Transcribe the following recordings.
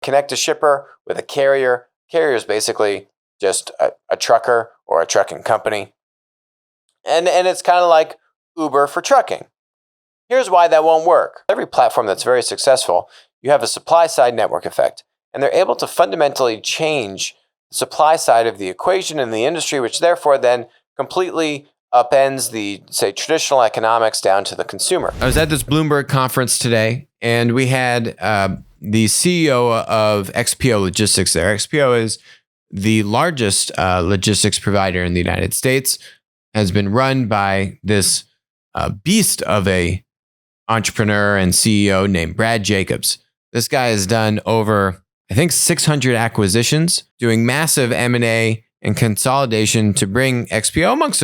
connect a shipper with a carrier. Carrier is basically just a trucker or a trucking company. And it's kind of like Uber for trucking. Here's why that won't work. Every platform that's very successful, you have a supply-side network effect, and they're able to fundamentally change the supply side of the equation in the industry, which therefore then completely upends the, say, traditional economics down to the consumer. I was at this Bloomberg conference today, and we had the CEO of XPO Logistics there. XPO is the largest logistics provider in the United States, has been run by this beast of a entrepreneur and CEO named Brad Jacobs. This guy has done over, I think, 600 acquisitions, doing massive M&A and consolidation to bring XPO, amongst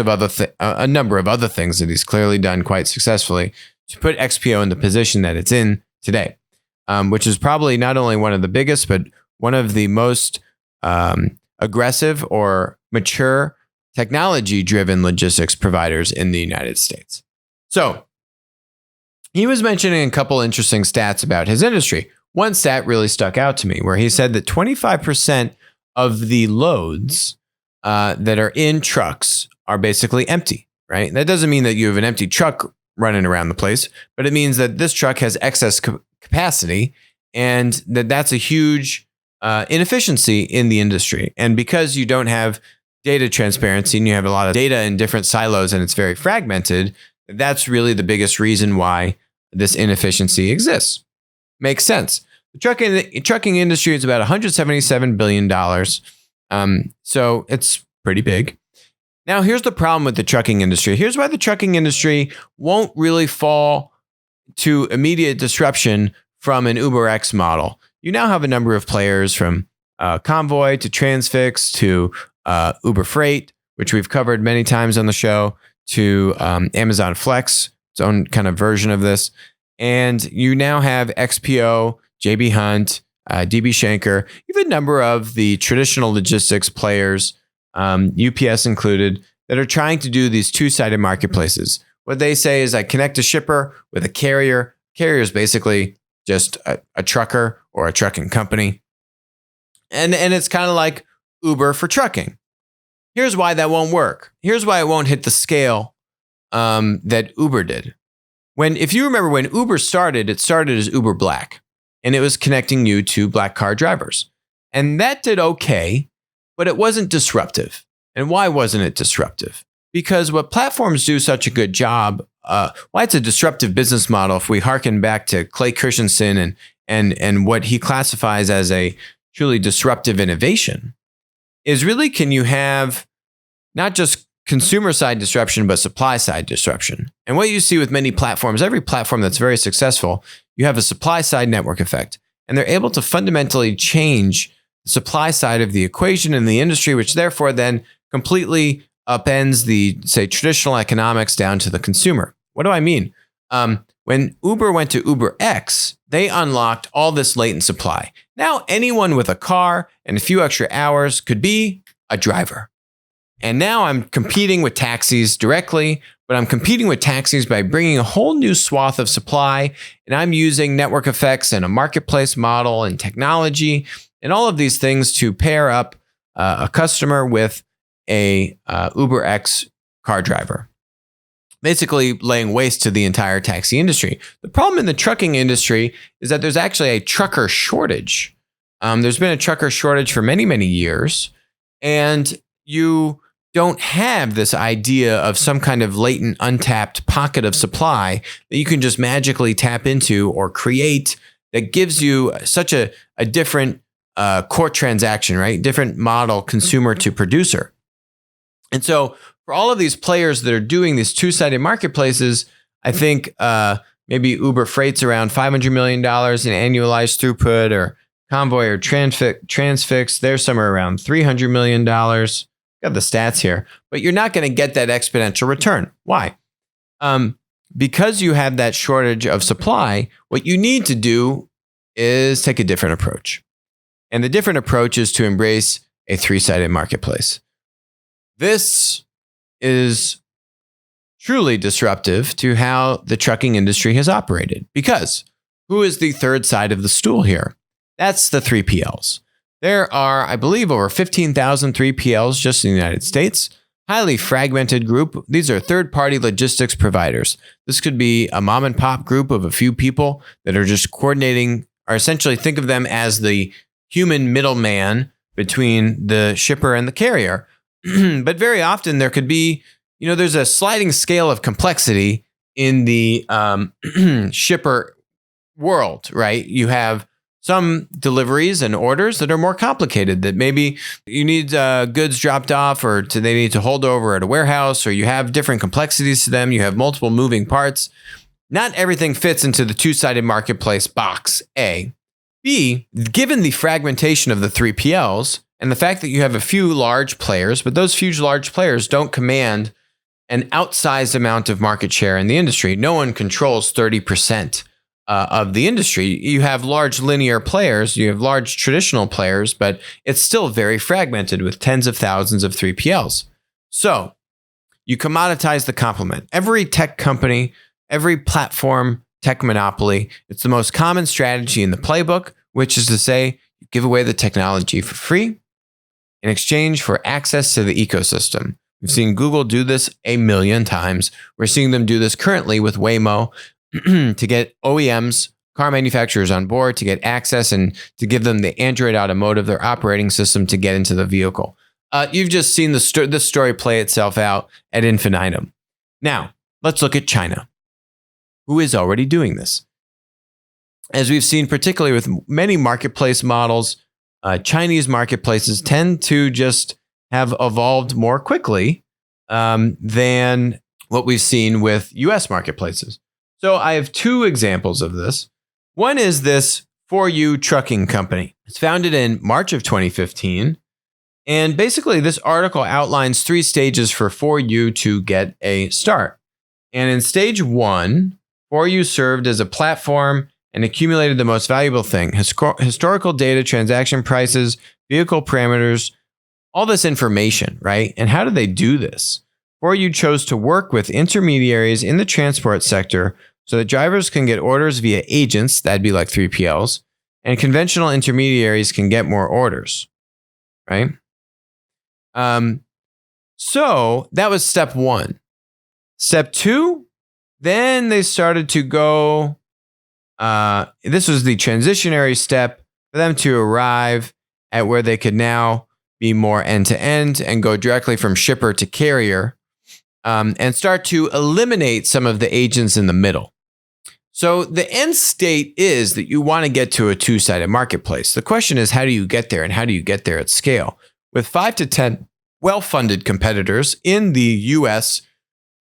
a number of other things that he's clearly done quite successfully, to put XPO in the position that it's in today, which is probably not only one of the biggest, but one of the most aggressive or mature technology-driven logistics providers in the United States. So he was mentioning a couple interesting stats about his industry. One stat really stuck out to me, where he said that 25% of the loads that are in trucks are basically empty, right? That doesn't mean that you have an empty truck running around the place, but it means that this truck has excess capacity, and that's a huge inefficiency in the industry. And because you don't have data transparency and you have a lot of data in different silos and it's very fragmented, that's really the biggest reason why this inefficiency exists. Makes sense. The trucking industry is about $177 billion. So it's pretty big. Now, here's the problem with the trucking industry. Here's why the trucking industry won't really fall to immediate disruption from an UberX model. You now have a number of players, from Convoy to Transfix to Uber Freight, which we've covered many times on the show, to Amazon Flex, its own kind of version of this. And you now have XPO, JB Hunt, DB Schenker. You have a number of the traditional logistics players, UPS included, that are trying to do these two-sided marketplaces. What they say is, I connect a shipper with a carrier. Carrier is basically just a trucker or a trucking company. And it's kind of like Uber for trucking. Here's why that won't work. Here's why it won't hit the scale that Uber did. If you remember when Uber started, it started as Uber Black, and it was connecting you to black car drivers. And that did okay, but it wasn't disruptive. And why wasn't it disruptive? Because what platforms do such a good job, why it's a disruptive business model, if we hearken back to Clay Christensen and what he classifies as a truly disruptive innovation, is really, can you have not just consumer side disruption, but supply side disruption? And what you see with many platforms, every platform that's very successful, you have a supply side network effect, and they're able to fundamentally change the supply side of the equation in the industry, which therefore then completely upends the, say, traditional economics down to the consumer. What do I mean? When Uber went to UberX, they unlocked all this latent supply. Now anyone with a car and a few extra hours could be a driver. And now I'm competing with taxis directly, but I'm competing with taxis by bringing a whole new swath of supply, and I'm using network effects and a marketplace model and technology and all of these things to pair up a customer with a UberX car driver, basically laying waste to the entire taxi industry. The problem in the trucking industry is that there's actually a trucker shortage. There's been a trucker shortage for many, many years, and you don't have this idea of some kind of latent, untapped pocket of supply that you can just magically tap into or create that gives you such a different core transaction, right? Different model, consumer to producer. And so for all of these players that are doing these two-sided marketplaces, I think maybe Uber Freight's around $500 million in annualized throughput, or Convoy or Transfix, they're somewhere around $300 million. Got the stats here, but you're not going to get that exponential return. Why? Because you have that shortage of supply, what you need to do is take a different approach. And the different approach is to embrace a three-sided marketplace. This is truly disruptive to how the trucking industry has operated, because who is the third side of the stool here? That's the 3PLs. There are, I believe, over 15,000 3PLs just in the United States. Highly fragmented group. These are third-party logistics providers. This could be a mom and pop group of a few people that are just coordinating, or essentially think of them as the human middleman between the shipper and the carrier. But very often there could be, there's a sliding scale of complexity in the shipper world, right? You have some deliveries and orders that are more complicated, that maybe you need goods dropped off, or they need to hold over at a warehouse, or you have different complexities to them. You have multiple moving parts. Not everything fits into the two-sided marketplace box, A. B, given the fragmentation of the 3PLs and the fact that you have a few large players, but those few large players don't command an outsized amount of market share in the industry. No one controls 30% of the industry. You have large linear players, you have large traditional players, but it's still very fragmented with tens of thousands of 3PLs. So you commoditize the complement. Every tech company, every platform tech monopoly, it's the most common strategy in the playbook, which is to say, you give away the technology for free in exchange for access to the ecosystem. We've seen Google do this a million times. We're seeing them do this currently with Waymo to get OEMs, car manufacturers on board, to get access and to give them the Android Automotive, their operating system, to get into the vehicle. You've just seen this story play itself out ad infinitum. Now, let's look at China, who is already doing this. As we've seen, particularly with many marketplace models, Chinese marketplaces tend to just have evolved more quickly than what we've seen with US marketplaces. So I have two examples of this. One is this For You trucking company. It's founded in March of 2015. And basically, this article outlines 3 stages for You to get a start. And in stage 1, For You served as a platform and accumulated the most valuable thing: historical data, transaction prices, vehicle parameters, all this information, right? And how did they do this? For You chose to work with intermediaries in the transport sector so that drivers can get orders via agents, that'd be like 3PLs, and conventional intermediaries can get more orders, right? So that was step 1. Step 2, then they started to go, this was the transitionary step for them to arrive at where they could now be more end-to-end and go directly from shipper to carrier, and start to eliminate some of the agents in the middle. So the end state is that you want to get to a two-sided marketplace. The question is, how do you get there, and how do you get there at scale? With 5 to 10 well-funded competitors in the US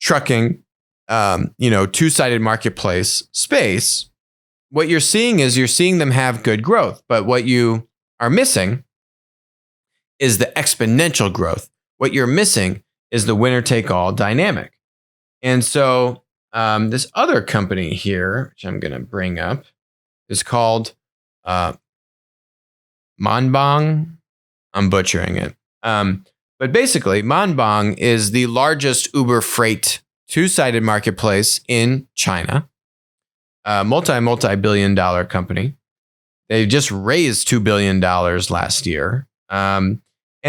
trucking, two-sided marketplace space, what you're seeing them have good growth. But what you are missing is the exponential growth. What you're missing is the winner-take-all dynamic. And so this other company here, which I'm going to bring up, is called Manbang. I'm butchering it. But basically, Manbang is the largest Uber Freight two-sided marketplace in China, a multi-billion dollar company. They just raised $2 billion last year. And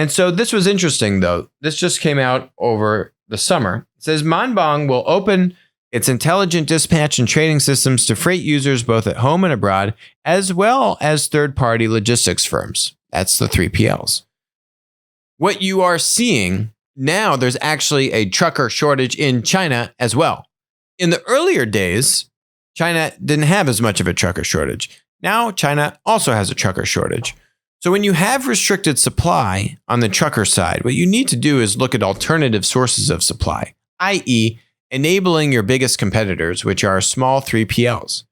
so this was interesting, though. This just came out over the summer. It says Manbang will open its intelligent dispatch and trading systems to freight users both at home and abroad, as well as third-party logistics firms. That's the 3PLs. What you are seeing now, there's actually a trucker shortage in China as well. In the earlier days, China didn't have as much of a trucker shortage. Now, China also has a trucker shortage. So when you have restricted supply on the trucker side, what you need to do is look at alternative sources of supply, i.e., enabling your biggest competitors, which are small 3PLs.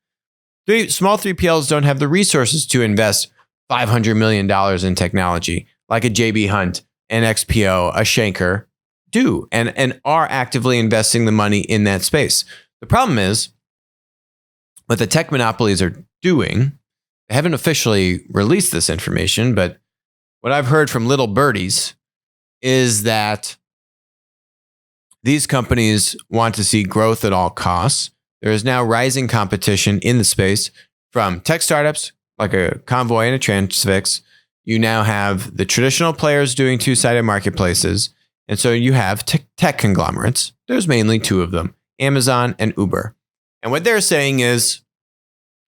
Small 3PLs don't have the resources to invest $500 million in technology like a JB Hunt, an XPO, a Schenker do, and are actively investing the money in that space. The problem is, what the tech monopolies are doing, they haven't officially released this information, but what I've heard from little birdies is that these companies want to see growth at all costs. There is now rising competition in the space from tech startups, like a Convoy and a Transfix, you now have the traditional players doing two-sided marketplaces. And so you have tech conglomerates. There's mainly two of them, Amazon and Uber. And what they're saying is,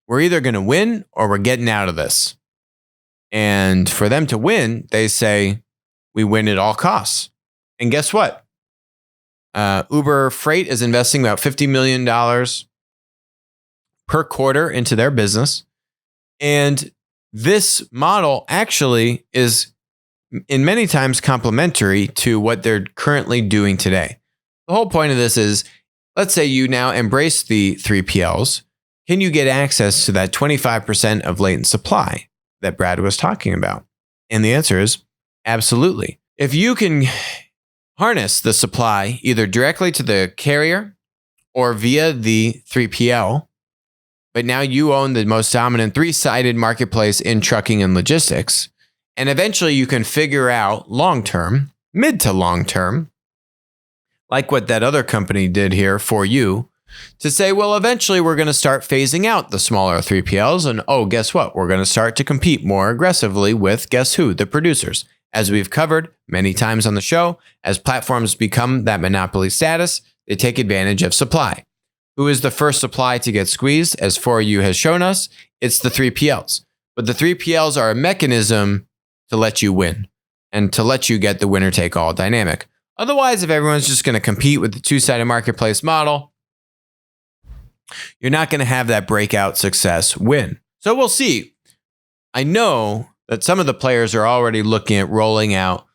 we're either going to win or we're getting out of this. And for them to win, they say, we win at all costs. And guess what? Uber Freight is investing about $50 million per quarter into their business. And this model actually is in many times complementary to what they're currently doing today. The whole point of this is, let's say you now embrace the 3PLs. Can you get access to that 25% of latent supply that Brad was talking about? And the answer is absolutely. If you can harness the supply either directly to the carrier or via the 3PL, but now you own the most dominant three-sided marketplace in trucking and logistics, and eventually you can figure out long-term, mid to long-term, like what that other company did here for you, to say, well, eventually we're going to start phasing out the smaller 3PLs. And oh, guess what? We're going to start to compete more aggressively with, guess who? The producers. As we've covered many times on the show, as platforms become that monopoly status, they take advantage of supply. Who is the first supply to get squeezed? As 4U has shown us, it's the 3PLs. But the 3PLs are a mechanism to let you win and to let you get the winner-take-all dynamic. Otherwise, if everyone's just going to compete with the two-sided marketplace model, you're not going to have that breakout success win. So we'll see. I know that some of the players are already looking at rolling out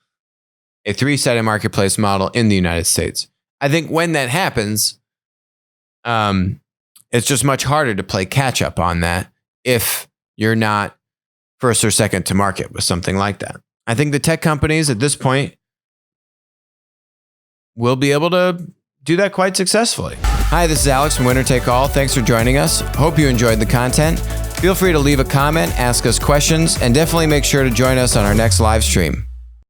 a three-sided marketplace model in the United States. I think when that happens, it's just much harder to play catch-up on that if you're not first or second to market with something like that. I think the tech companies at this point will be able to do that quite successfully. Hi, this is Alex from Winner Take All. Thanks for joining us. Hope you enjoyed the content. Feel free to leave a comment, ask us questions, and definitely make sure to join us on our next live stream.